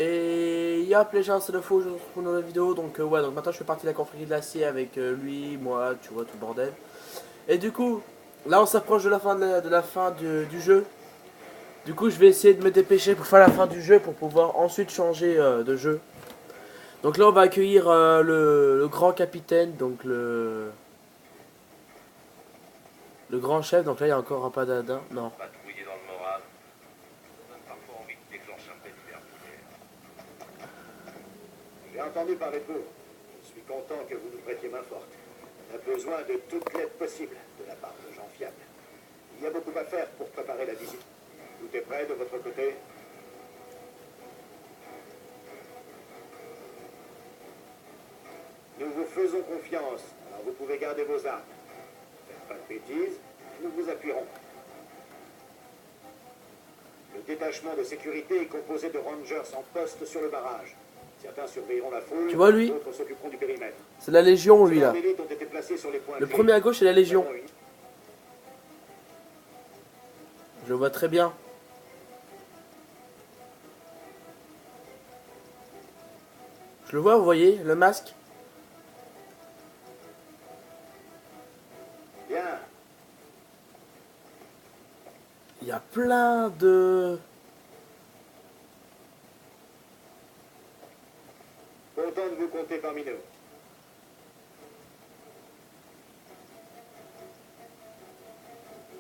Et yop les gens, c'est le faux, je vous retrouve pour une nouvelle vidéo. Donc ouais, donc maintenant je fais partie de la confrérie de l'acier avec lui, moi, tu vois, tout le bordel. Et du coup, là on s'approche de la fin, du jeu. Du coup je vais essayer de me dépêcher pour faire la fin du jeu pour pouvoir ensuite changer de jeu. Donc là on va accueillir le grand capitaine, donc le grand chef. Donc là il y a encore un padadin, non. Patrouiller dans le moral, ça donne parfois envie de déclencher un fait divers primaire. J'ai entendu parler de vous. Je suis content que vous nous prêtiez main forte. On a besoin de toute l'aide possible de la part de gens fiables. Il y a beaucoup à faire pour préparer la visite. Tout est prêt de votre côté? Nous vous faisons confiance, alors vous pouvez garder vos armes. Faites pas de bêtises, nous vous appuierons. Le détachement de sécurité est composé de rangers en poste sur le barrage. Certains surveilleront la foule, Tu vois lui, d'autres s'occuperont du périmètre. c'est la Légion lui Selon là. l'élite ont été placés sur les points Le clés. premier à gauche c'est la Légion. Nous avons une- Je le vois très bien. Je le vois, vous voyez, le masque. Bien, Il y a plein de... content de vous compter parmi nous.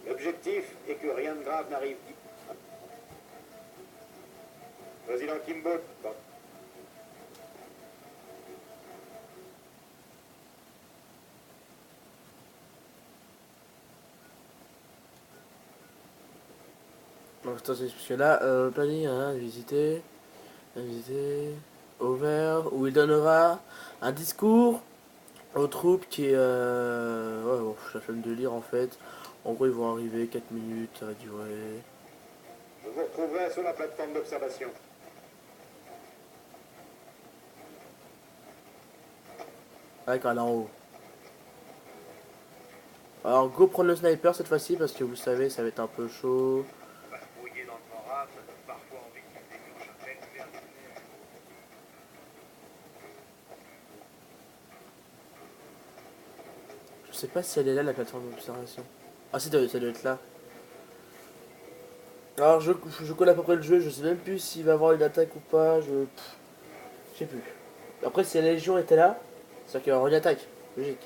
L'objectif est que rien de grave n'arrive. Président Kimbo, bon. Donc attention, parce que là, planning, hein, visiter, over, où il donnera un discours aux troupes qui est... Ouais, bon, j'ai la flemme de lire en fait. En gros, ils vont arriver, 4 minutes, ça va durer... Je vous retrouverai sur la plateforme d'observation. Ouais, quand là en haut. Alors, go prendre le sniper cette fois-ci, parce que vous savez, ça va être un peu chaud. Patrouiller dans le moral, ça donne parfois envie de déclencher un fait divers primaire. Je sais pas si elle est là, la plateforme d'observation. Ah si, ça doit être là. Alors, je connais à peu près le jeu, je sais même plus s'il va y avoir une attaque ou pas, je sais plus. Après, si la Légion était là, c'est-à-dire qu'il y aura une attaque, logique.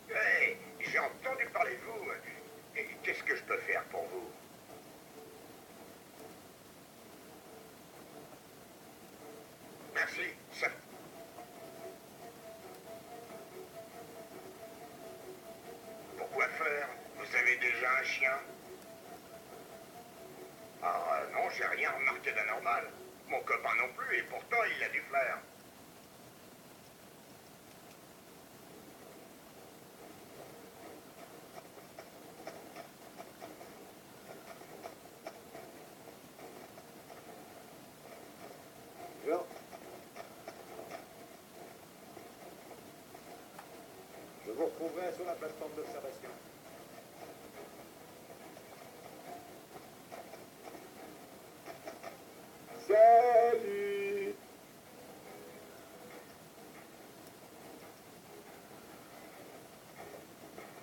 Hey, j'ai entendu parler de vous. Et qu'est-ce que je peux faire pour vous? Merci, ça... Pourquoi faire? Vous avez déjà un chien? Ah non, j'ai rien remarqué d'anormal. Mon copain non plus, et pourtant il a du flair. Jean, je vous retrouverai sur la plateforme d'observation. Salut!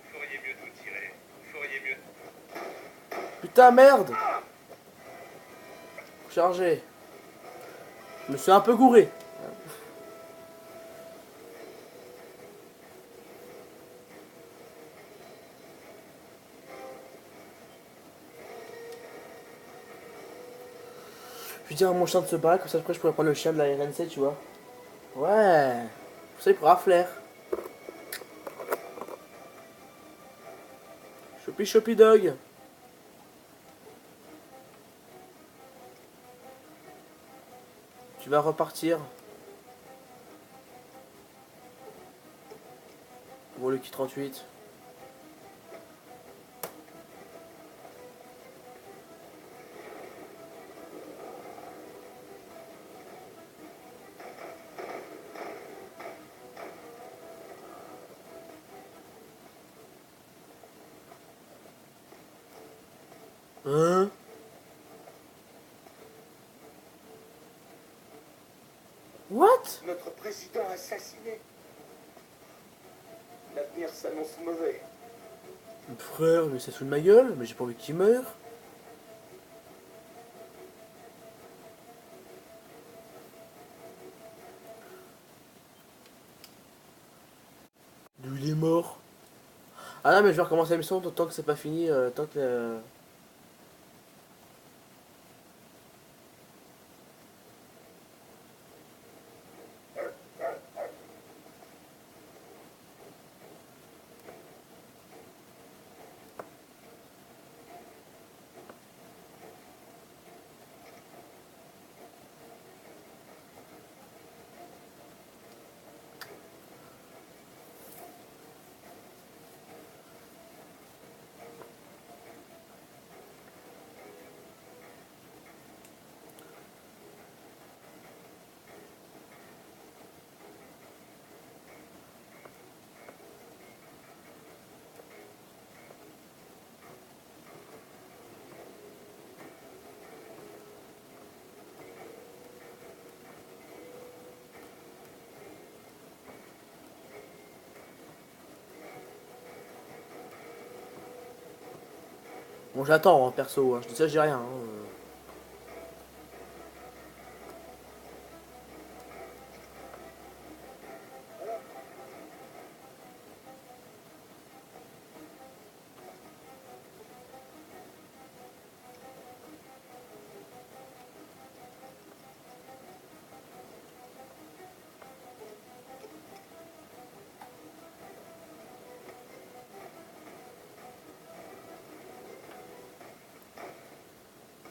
Vous feriez mieux de vous tirer. Vous feriez mieux. Putain, merde! Chargé. Je me suis un peu gouré. Je vais dire à mon chien de se barrer, comme ça après je pourrais prendre le chien de la RNC, tu vois. Ouais. Ça il pourra flair. Choupi choupi dog. Tu vas repartir. Bon, le qui 38. Hein? What? Notre président assassiné. L'avenir s'annonce mauvais. Frère, mais ça se fout de ma gueule, mais j'ai pas envie qu'il meure. D'où il est mort? Ah non, mais je vais recommencer la mission tant que c'est pas fini, tant que... Bon, j'attends, hein, perso, hein. Je dis ça, j'ai rien. Hein.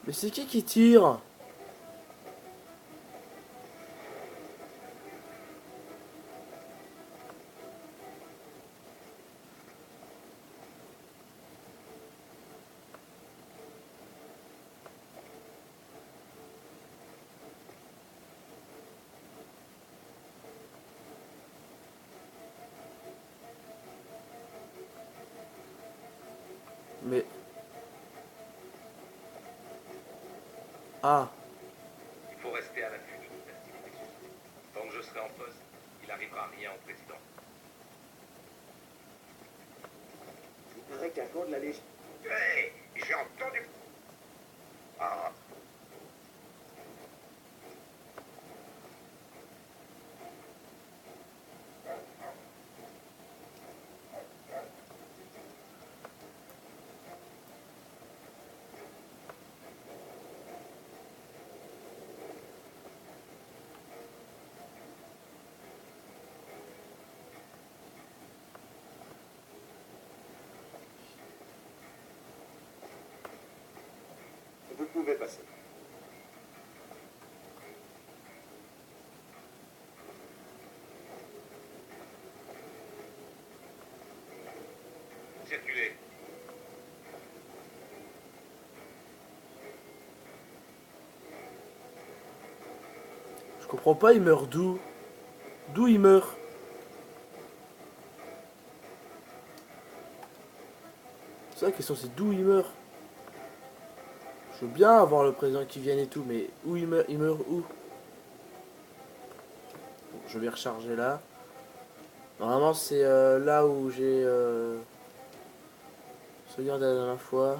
Mais c'est qui tire? Mais... Ah. Il faut rester à l'affût de toute activité suspecte. Tant que je serai en poste, il n'arrivera rien au président. Il paraît qu'un camp de la Légion... Hé, j'ai entendu... Ah, Vous pouvez passer. Circulez. Je comprends pas, il meurt d'où? D'où il meurt? C'est la question, c'est d'où il meurt? Je veux bien avoir le président qui vienne et tout, mais où il meurt? Il meurt où? Bon, je vais recharger là. Normalement, c'est là où j'ai sauvegardé la dernière fois.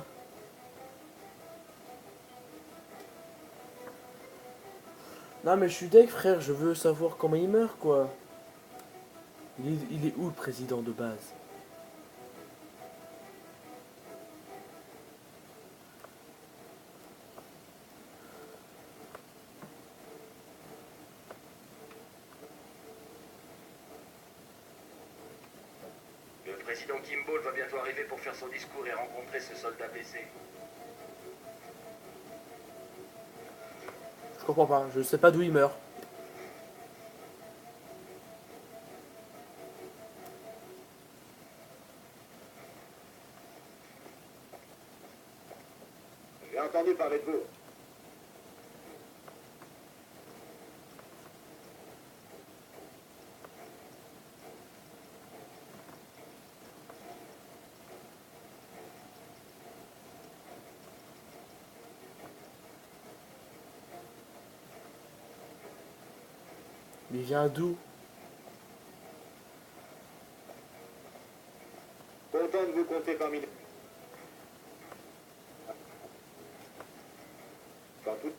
Non, mais je suis deg, frère, je veux savoir comment il meurt, quoi. Il est où le président de base? le président Kimball va bientôt arriver pour faire son discours et rencontrer ce soldat blessé. Je comprends pas, je sais pas d'où il meurt. J'ai entendu parler de vous. Mais il vient d'où? Content de vous compter parmi nous. Dans tout...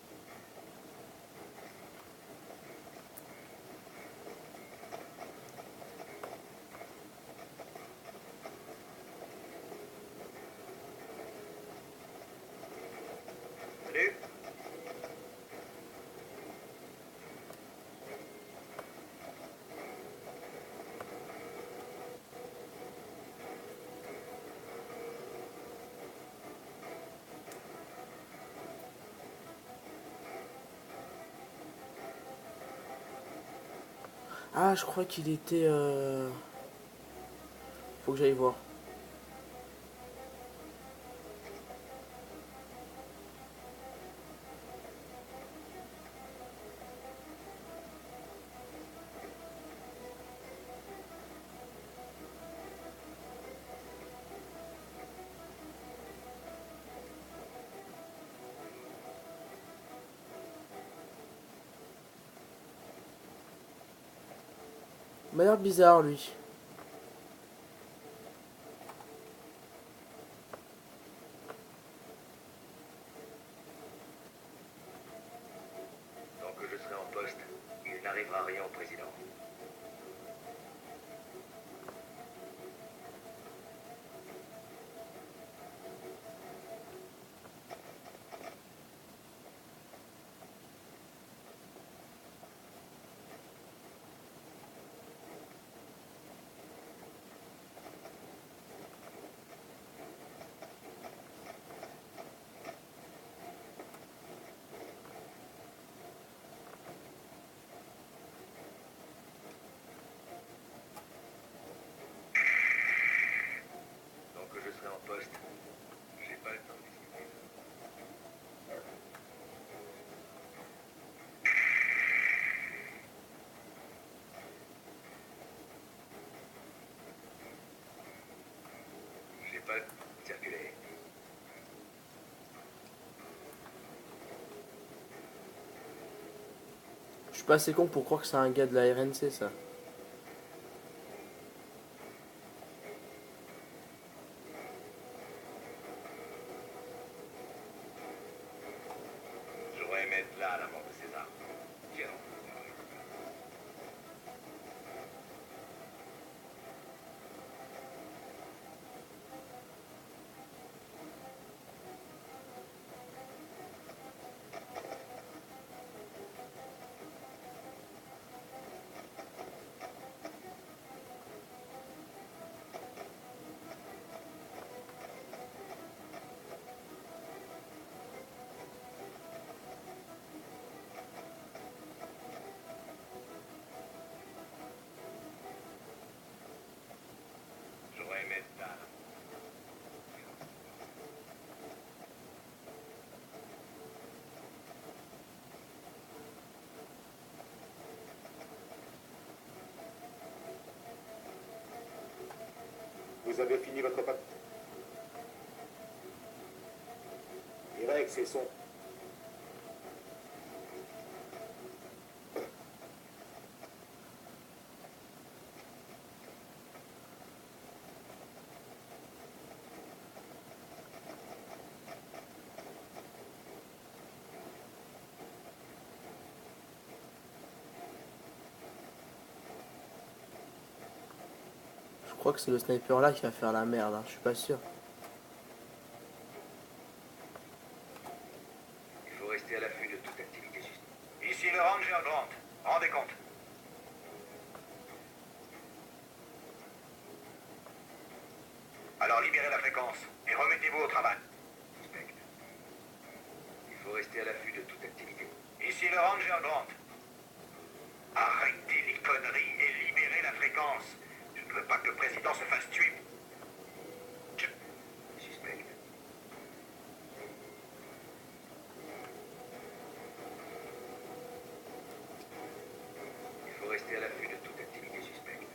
Salut. Ah, je crois qu'il était... Faut que j'aille voir. Il m'a l'air bizarre, lui. Tant que je serai en poste, il n'arrivera rien au président. Tant que je serai en poste, j'ai pas le temps de discuter. J'ai pas le temps de circuler. Je suis pas assez con pour croire que c'est un gars de la RNC, ça. J'aurais aimé être là à la mort de César. Tiens. J'aurais aimé être là. Vous avez fini votre papier. Irek, c'est son... Je crois que c'est le sniper là qui va faire la merde, hein. Je suis pas sûr. Il faut rester à l'affût de toute activité suspecte. Ici le Ranger Grant. Rendez compte. Alors libérez la fréquence et remettez-vous au travail. Suspect. Il faut rester à l'affût de toute activité. Ici le Ranger Grant. Arrêtez les conneries et libérez la fréquence. Je ne veux pas que le président se fasse tuer. Suspect. Il faut rester à l'affût de toute activité suspecte.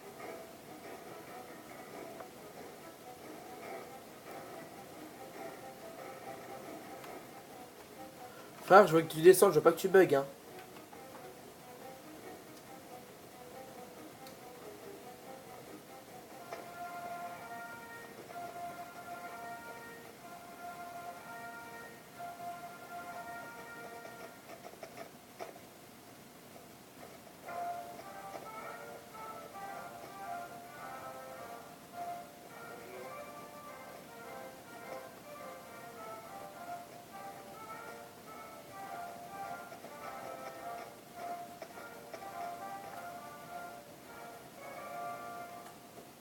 Frère, je veux que tu descendes, je veux pas que tu bugs, hein.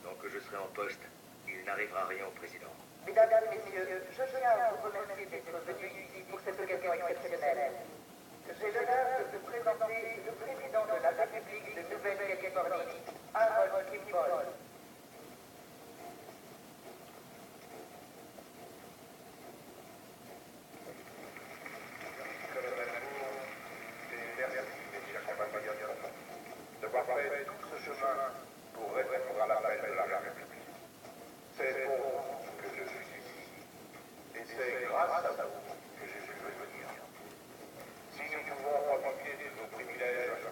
Tant que je serai en poste, il n'arrivera rien au président. Mesdames, Messieurs, je tiens à vous remercier d'être venus ici pour cette occasion exceptionnelle. J'ai l'honneur de vous présenter le président de la République de Nouvelle-Californie, Harold Kimball. D'avoir fait tout ce chemin pour répondre à l'appel de la République. C'est pour vous que je suis ici. Et c'est grâce à vous que j'ai pu venir. Si nous pouvons profiter de nos privilèges,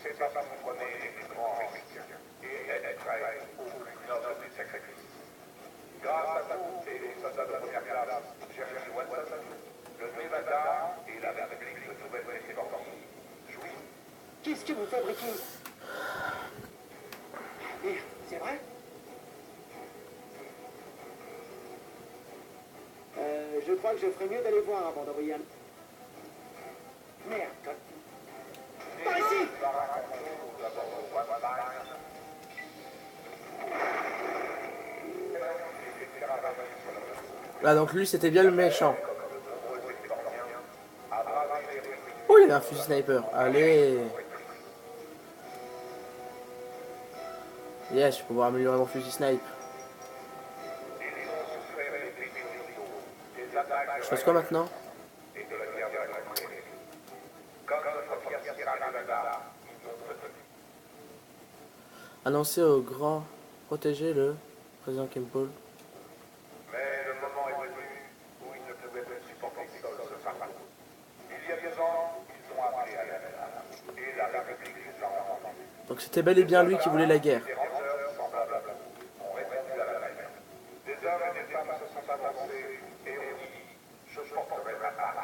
c'est parce que vous prenez les plus grands risques et êtes prêts au plus noble des sacrifices. Grâce à vous et les soldats de première classe, Jeremy Watson, le Nevada et la République de Nouvelle-Californie jouissent. Qu'est-ce que vous fabriquez? Merde, c'est vrai? Je crois que je ferais mieux d'aller voir avant d'envoyer un... Merde. Par ici! Là, donc lui, c'était bien le méchant. Oh, il avait un fusil sniper. Allez. Yes, je peux pouvoir améliorer mon fusil snipe. Je fais quoi maintenant? Annoncer au grand protéger le président Kimball. Mais le moment est venu où ils ne pouvaient plus supporter seul ce fardeau. Il y a 2 ans, ils ont appelé à la guerre. Et la République les a entendus. Donc c'était bel et bien lui qui voulait la guerre. Des rangers semblables ont répondu à l'appel. Des hommes et des femmes se sont avancés et ont dit « Je porterai ma part. »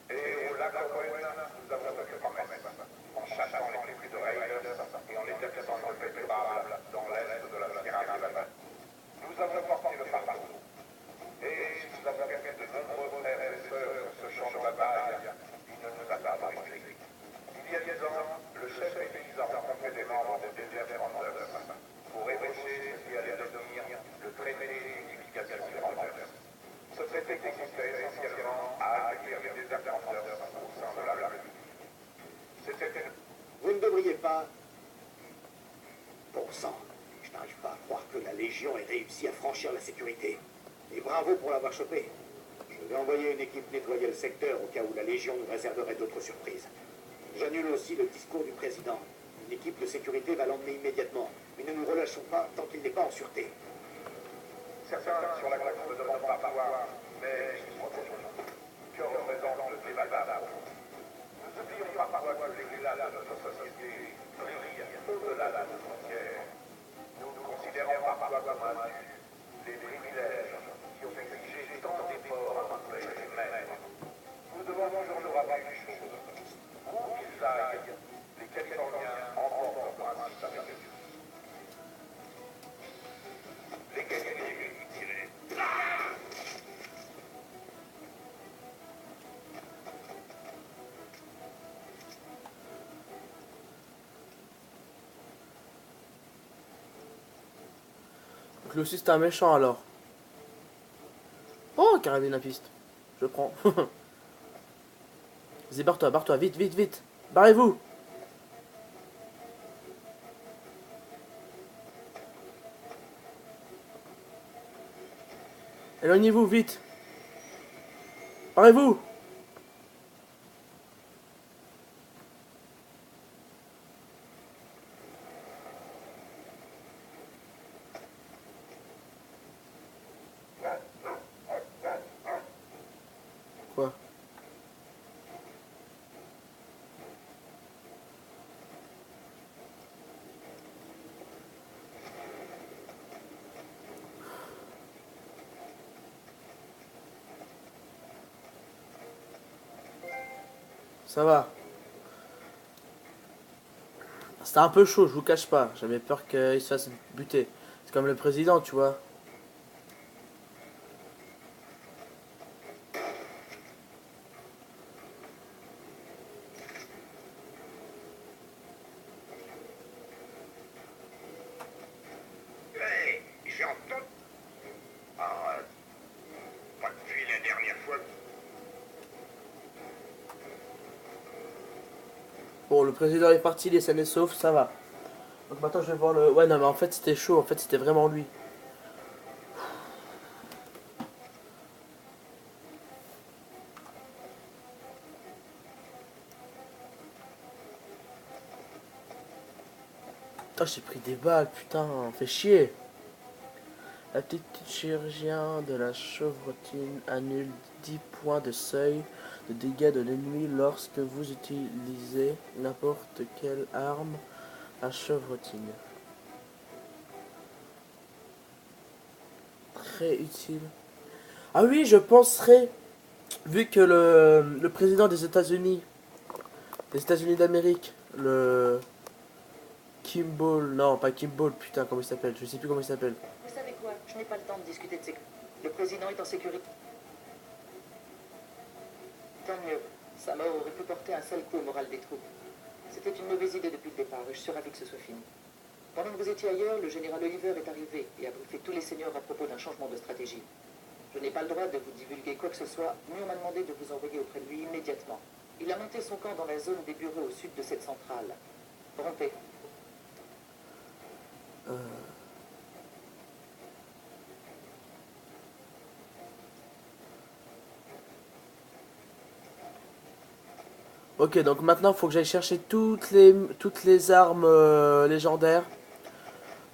Et au lac Owen, nous avons fait promesse, en chassant les plus de raiders et en les déplaçant dans le pétrole dans l'est de la Sierra Nevada. Nous avons porté le fardeau. Et nous avons gagné de nombreux frères et sœurs sur ce champ de bataille. Il ne nous a pas brisé. Il y a 10 ans, le chef Élise a rencontré des membres des Desert Rangers pour ébaucher ce qui allait devenir le traité d'unification des Rangers. Ce traité consistait essentiellement à accueillir les Desert Rangers au sein de la République. C'était une... Vous ne devriez pas... Bon sang, je n'arrive pas à croire que la Légion ait réussi à franchir la sécurité. Et bravo pour l'avoir chopé. Je vais envoyer une équipe nettoyer le secteur au cas où la Légion nous réserverait d'autres surprises. J'annule aussi le discours du président. Une équipe de sécurité va l'emmener immédiatement. Mais ne nous relâchons pas tant qu'il n'est pas en sûreté. Certains sur la gauche ne demandent pas voir, mais ils sont protégeants. Que représente le Nevada? Nous n'oublions pas parfois que les glaces de notre société brillent au-delà de nos frontières. Nous considérons parfois comme indus les privilèges qui ont exigé tant d'efforts à notre humaine. Nous devons toujours nous rappeler une chose. Où qu'ils aillent, les Californiens emportent leur principe avec eux. L'égalité tirée. lui aussi c'est un méchant alors. Oh, carabine à piste. Je prends. Vas-y, barre-toi, barre-toi, vite, vite, vite. Barrez-vous. Éloignez-vous, vite. Barrez-vous. Quoi? Ça va. C'était un peu chaud, je vous cache pas. J'avais peur qu'il se fasse buter. C'est comme le président, tu vois. Hey, j'ai entendu. Arrête. Pas depuis la dernière fois. Bon, le président est parti, les saines et saufs, ça va. Donc maintenant je vais voir le... Ouais, non, mais en fait c'était chaud, en fait c'était vraiment lui. Putain, j'ai pris des balles, putain, fait chier. La petite chirurgien de la chevrotine annule 10 points de seuil de dégâts de l'ennemi lorsque vous utilisez n'importe quelle arme à chevrotine. Très utile. Ah oui, je penserais, vu que le président des États-Unis d'Amérique, le Kimball, non pas Kimball, putain, comment il s'appelle, je sais plus comment il s'appelle. Vous savez quoi? Je n'ai pas le temps de discuter de ces... Le président est en sécurité. Tant mieux. Sa mort aurait pu porter un sale coup au moral des troupes. C'était une mauvaise idée depuis le départ et je suis ravi que ce soit fini. Pendant que vous étiez ailleurs, le général Oliver est arrivé et a briefé tous les seigneurs à propos d'un changement de stratégie. Je n'ai pas le droit de vous divulguer quoi que ce soit, mais on m'a demandé de vous envoyer auprès de lui immédiatement. Il a monté son camp dans la zone des bureaux au sud de cette centrale. Rompez. Ok, donc maintenant il faut que j'aille chercher toutes les armes légendaires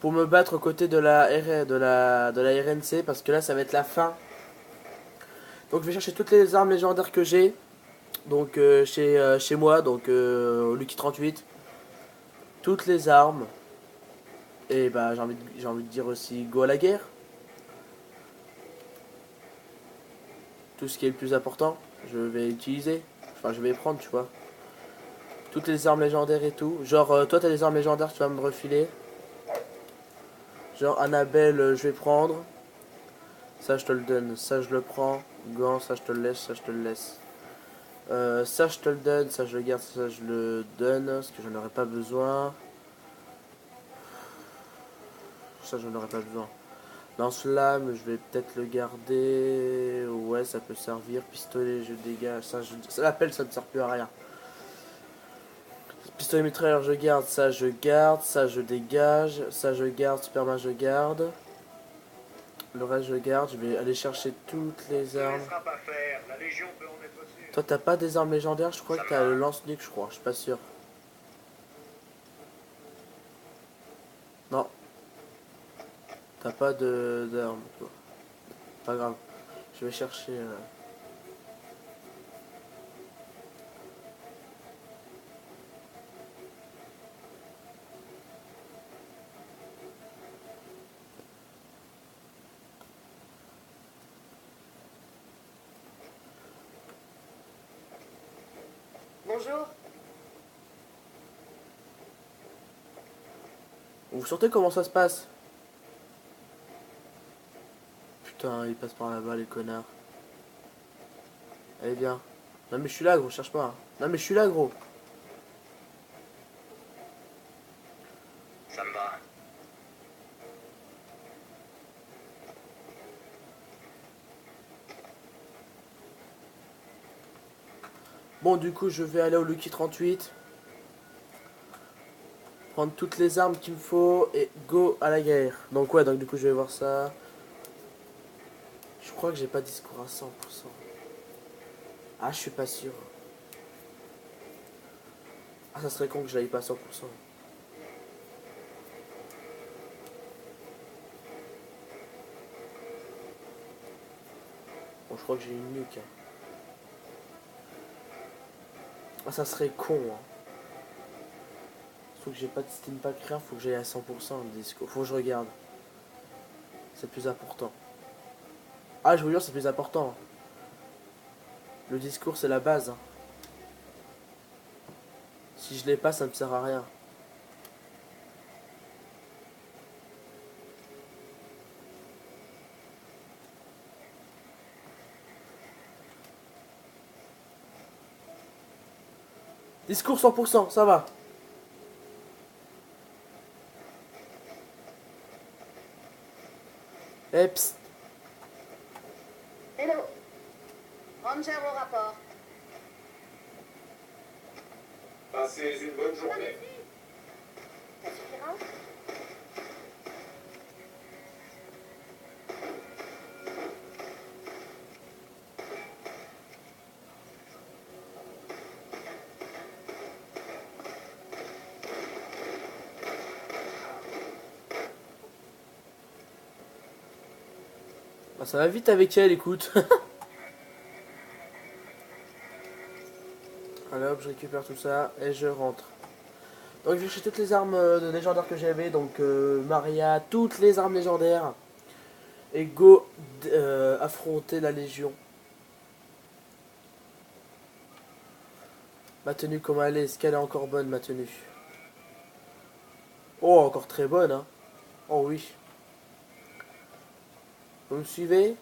pour me battre aux côtés de la RNC parce que là ça va être la fin. Donc je vais chercher toutes les armes légendaires que j'ai. Donc chez moi, donc Lucky 38. Toutes les armes. Et bah j'ai envie de dire aussi go à la guerre. Tout ce qui est le plus important, je vais utiliser. Enfin je vais prendre, tu vois. Toutes les armes légendaires et tout. Genre toi t'as des armes légendaires, tu vas me refiler. Genre Annabelle je vais prendre. Ça je te le donne, ça je le prends. Gant, ça je te le laisse, ça je te le laisse. Ça je te le donne, ça je le garde, ça je le donne, parce que j'en aurais pas besoin. Ça j'en aurais pas besoin. Lance-flamme, je vais peut-être le garder. Ouais, ça peut servir. Pistolet, je dégage. Ça l'appelle, ça ne sert plus à rien. Pistolet mitrailleur, je garde. Ça je garde. Ça je dégage. Ça je garde. Superman, je garde. Le reste, je garde. Je vais aller chercher toutes les armes. Pas faire. La Légion peut en être sûre. Toi, t'as pas des armes légendaires? Je crois que t'as le lance-nuque, je crois. Je suis pas sûr. Non. T'as pas d'armes, toi. Pas grave. Je vais chercher... Bonjour. Vous sentez comment ça se passe? Putain, il passe par là-bas, les connards. Allez, viens. Non mais je suis là, gros, cherche pas. Non mais je suis là, gros. Ça me va. Bon, du coup, je vais aller au Lucky 38. Prendre toutes les armes qu'il me faut et go à la guerre. Donc ouais, donc du coup, je vais voir ça. Je crois que j'ai pas discours à 100%. Ah, je suis pas sûr. Ah, ça serait con que je l'aille pas à 100%. Bon, je crois que j'ai une nuque. Hein. Ah, ça serait con. Hein. Faut que j'ai pas de Steam Pack rien, faut que j'aille à 100% le disco. Faut que je regarde. C'est plus important. Ah, je vous jure, c'est plus important. Le discours, c'est la base. Hein. Si je l'ai pas, ça me sert à rien. Discours 100%, ça va. Eh, psst. Hello. Ranger au rapport. Passez une bonne journée. Ça suffira? Bah, ça va vite avec elle, écoute. Allez hop, je récupère tout ça et je rentre. Donc j'ai acheté toutes les armes légendaires que j'avais, donc Maria, toutes les armes légendaires. Et go affronter la Légion. Ma tenue comment elle est, est-ce qu'elle est encore bonne ma tenue? Oh, encore très bonne hein. Oh oui. Vous me suivez?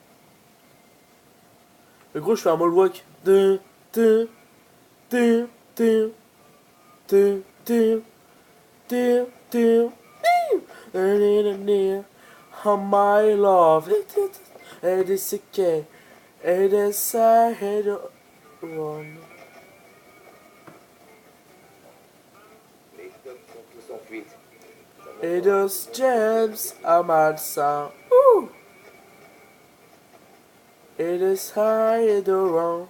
Le gros je fais un mall walk. Oh my love. It is okay. It is I had one. Les stocks sont tous en fuite. Et those gems are malsains. Ouh. It is high and around.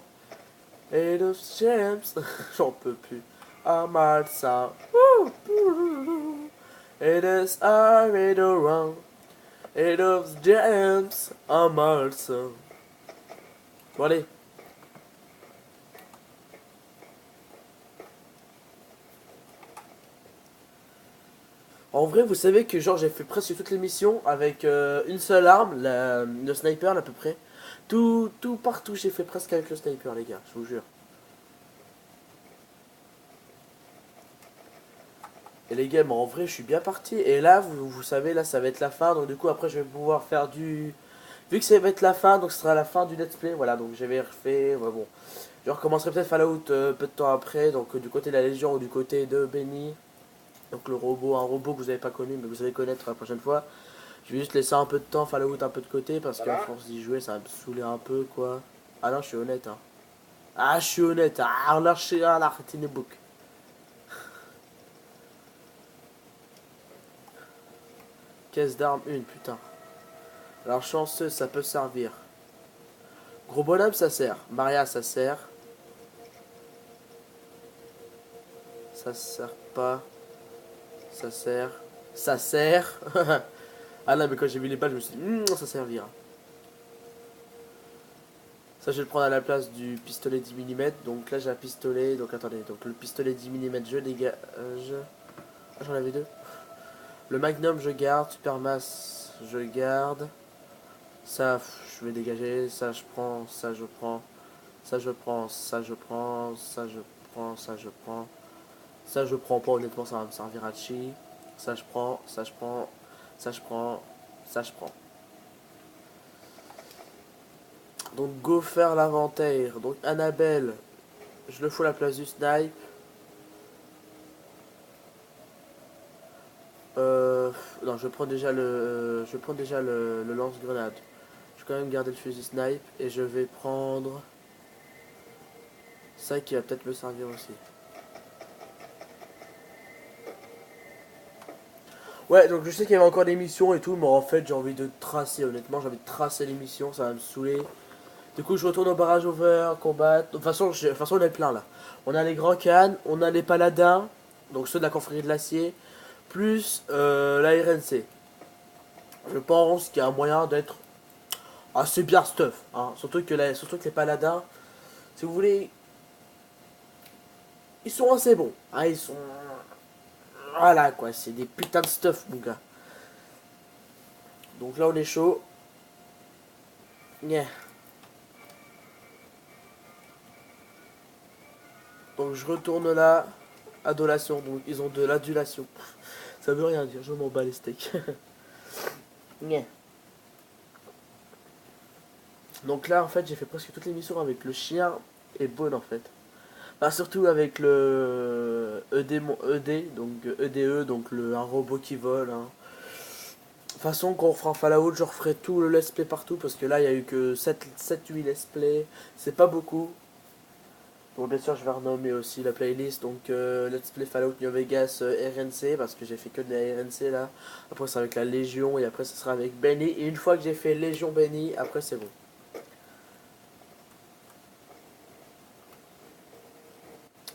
Et those gems, j'en peux plus. Are malsains. Ouh. It is high and around. Et those gems are malsains. Bon allez. En vrai, vous savez que genre j'ai fait presque toutes les missions avec une seule arme, le sniper à peu près. Tout partout j'ai fait presque avec le sniper les gars, je vous jure. Et les gars, mais en vrai je suis bien parti. Et là, vous savez, là ça va être la fin. Donc du coup après je vais pouvoir faire du... Vu que ça va être la fin, donc ce sera la fin du let's play. Voilà, donc j'avais refait... Ouais, bon. Je recommencerai peut-être Fallout peu de temps après. Donc du côté de la Légion ou du côté de Benny. Donc le robot, un robot que vous n'avez pas connu mais vous allez connaître la prochaine fois. Je vais juste laisser un peu de temps Fallout un peu de côté parce qu'à force d'y jouer ça va me saouler un peu quoi. Ah non je suis honnête hein. Ah je suis honnête. Ah lâchez un arrêtez les boucs. Caisse d'armes une putain. Alors chanceux ça peut servir. Gros bonhomme ça sert. Maria ça sert. Ça sert pas. Ça sert. Ça sert. Ah là mais quand j'ai vu les balles je me suis dit ça servira. Ça je vais le prendre à la place du pistolet 10 mm. Donc là j'ai un pistolet. Donc attendez. Donc le pistolet 10 mm je dégage. Ah, j'en avais deux. Le magnum je garde. Supermass je garde. Ça je vais dégager. Ça je prends. Ça je prends. Ça je prends. Ça je prends. Ça je prends. Ça je prends. Ça je prends pas honnêtement ça va me servir à chi. Ça je prends. Ça je prends. Ça je prends. Ça je prends. Donc go faire l'inventaire. Donc Annabelle, je le fous à la place du snipe. Non, je prends déjà le lance-grenade. Je vais quand même garder le fusil snipe et je vais prendre C'est ça qui va peut-être me servir aussi. Ouais, donc je sais qu'il y avait encore des missions et tout, mais en fait j'ai envie de tracer, honnêtement, j'ai envie de tracer les missions, ça va me saouler. Du coup je retourne au barrage over, combattre. De toute façon, de toute façon on est plein là. On a les grands cannes, on a les paladins, donc ceux de la confrérie de l'acier, plus la RNC. Je pense qu'il y a un moyen d'être assez bien stuff. Hein. Surtout que les paladins, si vous voulez, ils sont assez bons. Hein, ils sont... Voilà quoi, c'est des putains de stuff mon gars. Donc là on est chaud. Yeah. Donc je retourne là. Adolation, donc ils ont de l'adulation. Ça veut rien dire, je m'en bats les steaks. Yeah. Donc là en fait j'ai fait presque toutes les missions avec le chien et Bone en fait. Enfin, surtout avec le ED, donc EDE, donc un robot qui vole. Hein. De toute façon quand on fera un Fallout je referai tout le let's play partout parce que là il y a eu que 7-8 let's play. C'est pas beaucoup. Bon, bien sûr, je vais renommer aussi la playlist. Donc, Let's Play Fallout New Vegas RNC, parce que j'ai fait que de la RNC là. Après, c'est avec la Légion, et après, ce sera avec Benny. Et une fois que j'ai fait Légion Benny, après, c'est bon.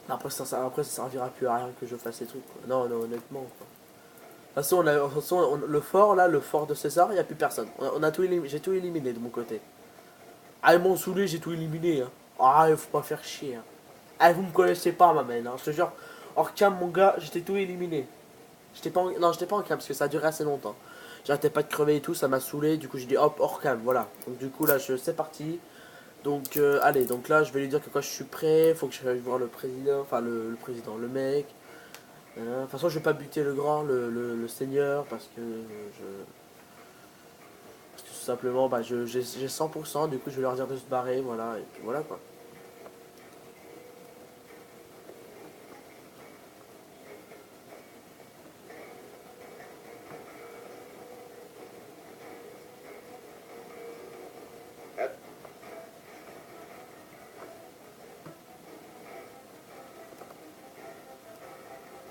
Après, ça servira plus à rien que je fasse ces trucs. Quoi. Non, non, honnêtement. Quoi. De toute façon, le fort là, le fort de César, il n'y a plus personne. J'ai tout éliminé de mon côté. Ah, ils m'ont saoulé, j'ai tout éliminé. Hein. Ah, il faut pas faire chier. Hein. Ah, vous me connaissez pas, ma man, hein. Je te jure, hors cam, mon gars, j'étais tout éliminé. Non, j'étais pas en cam parce que ça a duré assez longtemps. J'arrêtais pas de crever et tout, ça m'a saoulé. Du coup, j'ai dit hop, hors cam, voilà. Donc, du coup, là, c'est parti. Donc, allez, donc là, je vais lui dire que quand je suis prêt, faut que je aille voir le président, enfin, le président, le mec. De toute façon, je vais pas buter le grand, le seigneur, parce que tout simplement, bah, j'ai 100%. Du coup, je vais leur dire de se barrer, voilà. Et puis voilà, quoi.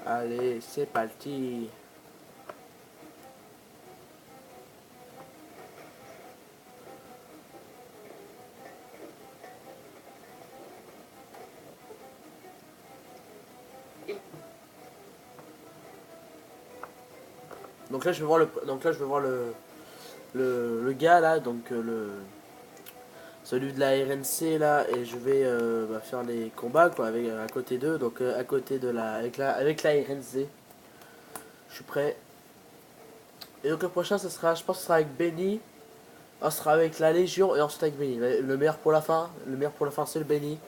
Allez, c'est parti. Donc là, je vais voir le gars là, donc celui de la RNC là, et je vais bah, faire les combats quoi, à côté d'eux, donc à côté de avec la RNC. Je suis prêt. Et donc le prochain, je pense, que ce sera avec Benny. On sera avec la Légion et ensuite avec Benny. Le meilleur pour la fin. Le meilleur pour la fin, c'est le Benny.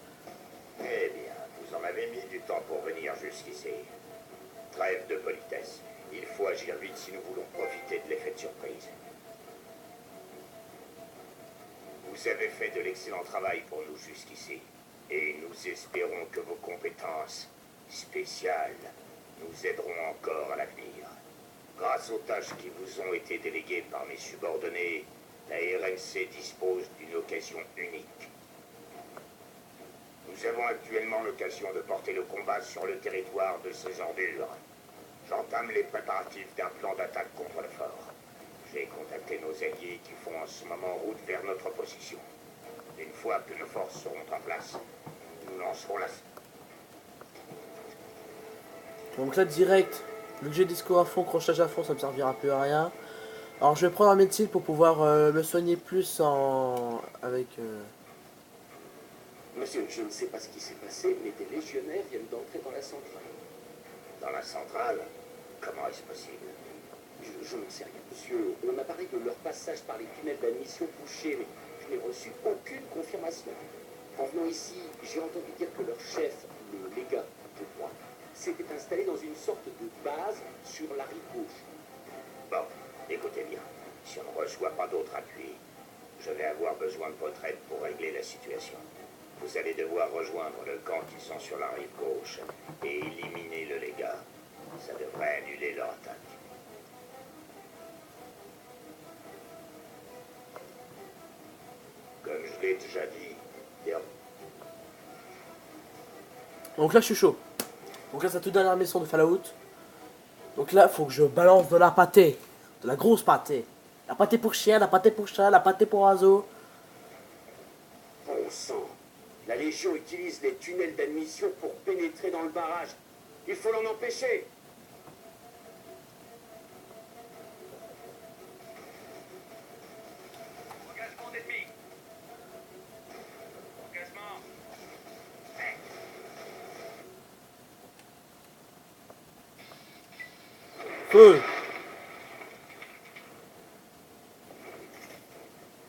Eh bien, vous en avez mis du temps pour venir jusqu'ici. Trêve de politesse. Il faut agir vite si nous voulons profiter de l'effet de surprise. Vous avez fait de l'excellent travail pour nous jusqu'ici. Et nous espérons que vos compétences spéciales nous aideront encore à l'avenir. Grâce aux tâches qui vous ont été déléguées par mes subordonnés, la RNC dispose d'une occasion unique. Nous avons actuellement l'occasion de porter le combat sur le territoire de ces ordures. J'entame les préparatifs d'un plan d'attaque contre le fort. J'ai contacté nos alliés qui font en ce moment route vers notre position. Une fois que nos forces seront en place, nous lancerons la... Donc là, direct, vu que j'ai discours à fond, crochetage à fond, ça me servira plus à rien. Alors je vais prendre un médecine pour pouvoir me soigner plus avec... Monsieur, je ne sais pas ce qui s'est passé, mais des légionnaires viennent d'entrer dans la centrale. Dans la centrale, comment est-ce possible? Je n'en sais rien, monsieur. On m'a parlé de leur passage par les tunnels d'admission bouchés, mais je n'ai reçu aucune confirmation. En venant ici, j'ai entendu dire que leur chef, le légat, je crois, s'était installé dans une sorte de base sur la rive gauche. Bon, écoutez bien. Si on ne reçoit pas d'autres appuis, je vais avoir besoin de votre aide pour régler la situation. Vous allez devoir rejoindre le camp qui sont sur la rive gauche et éliminer le légat. Ça devrait annuler leur attaque. Comme je l'ai déjà dit, Donc là, je suis chaud. Donc là, c'est la toute dernière mission de Fallout. Donc là, faut que je balance de la pâtée. De la grosse pâtée. La pâtée pour chien, la pâtée pour chat, la pâtée pour oiseau. Bon sang. La Légion utilise les tunnels d'admission pour pénétrer dans le barrage. Il faut l'en empêcher. Engagement d'ennemi. Engagement. Feu.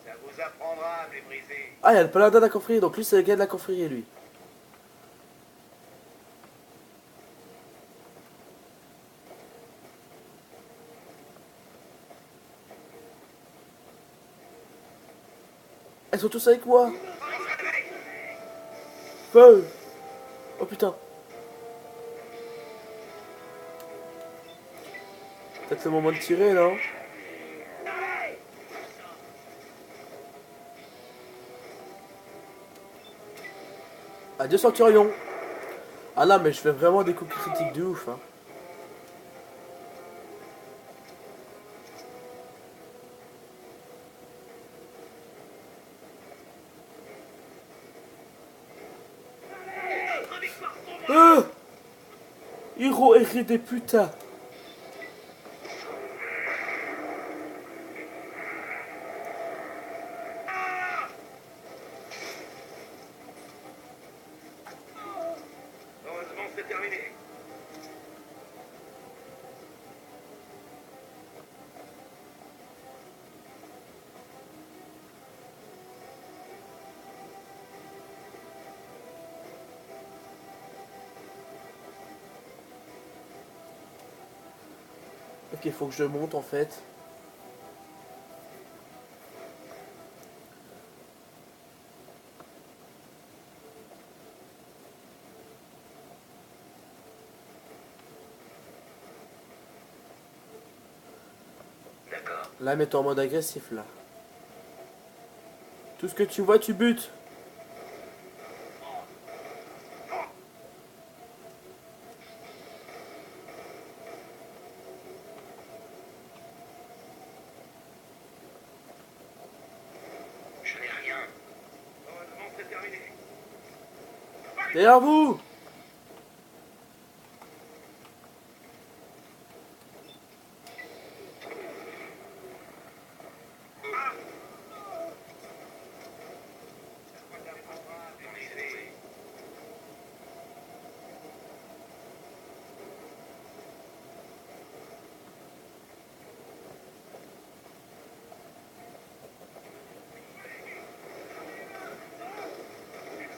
Ça vous apprendra à me les briser. Ah, il y a le paladin de la coffrerie. Donc lui, c'est le gars de la coffrerie, lui. Ils sont tous avec moi. Feu. Oh putain. Peut-être le moment de tirer, non? Adieu Centurion. Ah là, mais je fais vraiment des coups critiques de ouf, hein. Ah, héros erré des putains. Heureusement, c'est terminé. Ok, faut que je monte en fait. D'accord. Là, mets-toi en mode agressif là. Tout ce que tu vois, tu butes. Je n'ai rien. Heureusement, c'est terminé. Derrière vous. Brisé.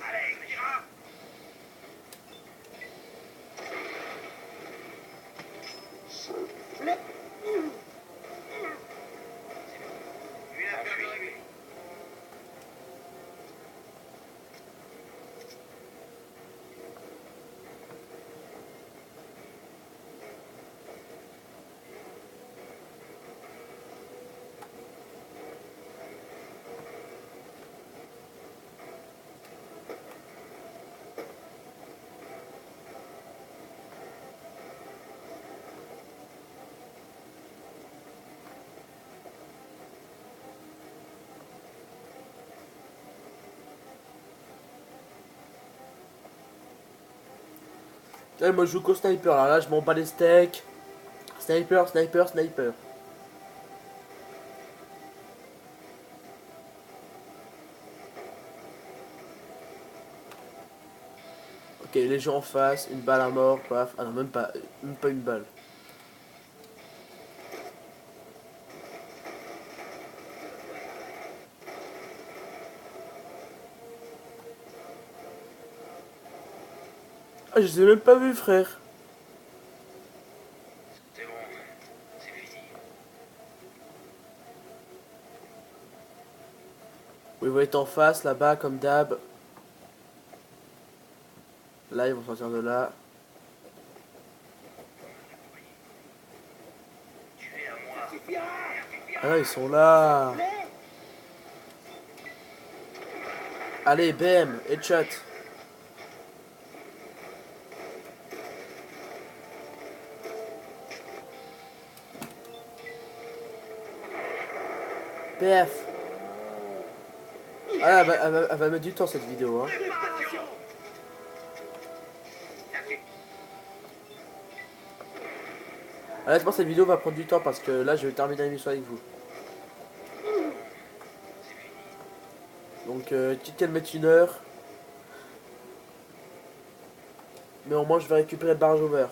Allez, tira. Une affaire de réglée. Là, moi je joue qu'au sniper. Là, je m'en bats les steaks. Sniper, sniper, sniper. Ok, les gens en face, une balle à mort, paf. Ah non, même pas une balle. Ah, je les ai même pas vus, frère. C'est bon. C'est fini. Oui, vous êtes en face, là-bas, comme d'hab. Là, ils vont sortir de là. Tu es à moi. Ah là, ils sont là. Allez, bam, headshot. PF. Ah, elle va mettre du temps cette vidéo. Hein. Honnêtement, cette vidéo va prendre du temps parce que là, je vais terminer l'émission avec vous. Donc, quitte qu'elle mette 1 heure. Mais au moins, je vais récupérer le barrage over.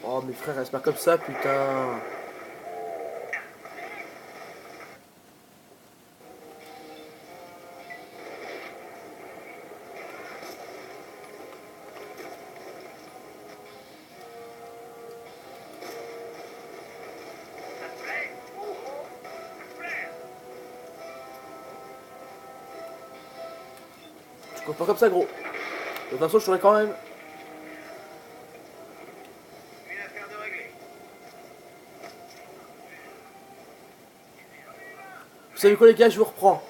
Oh, mes frères, reste pas comme ça, putain. Je compte pas comme ça, gros. De toute façon, je serai quand même. Vous savez quoi, les gars, je vous reprends.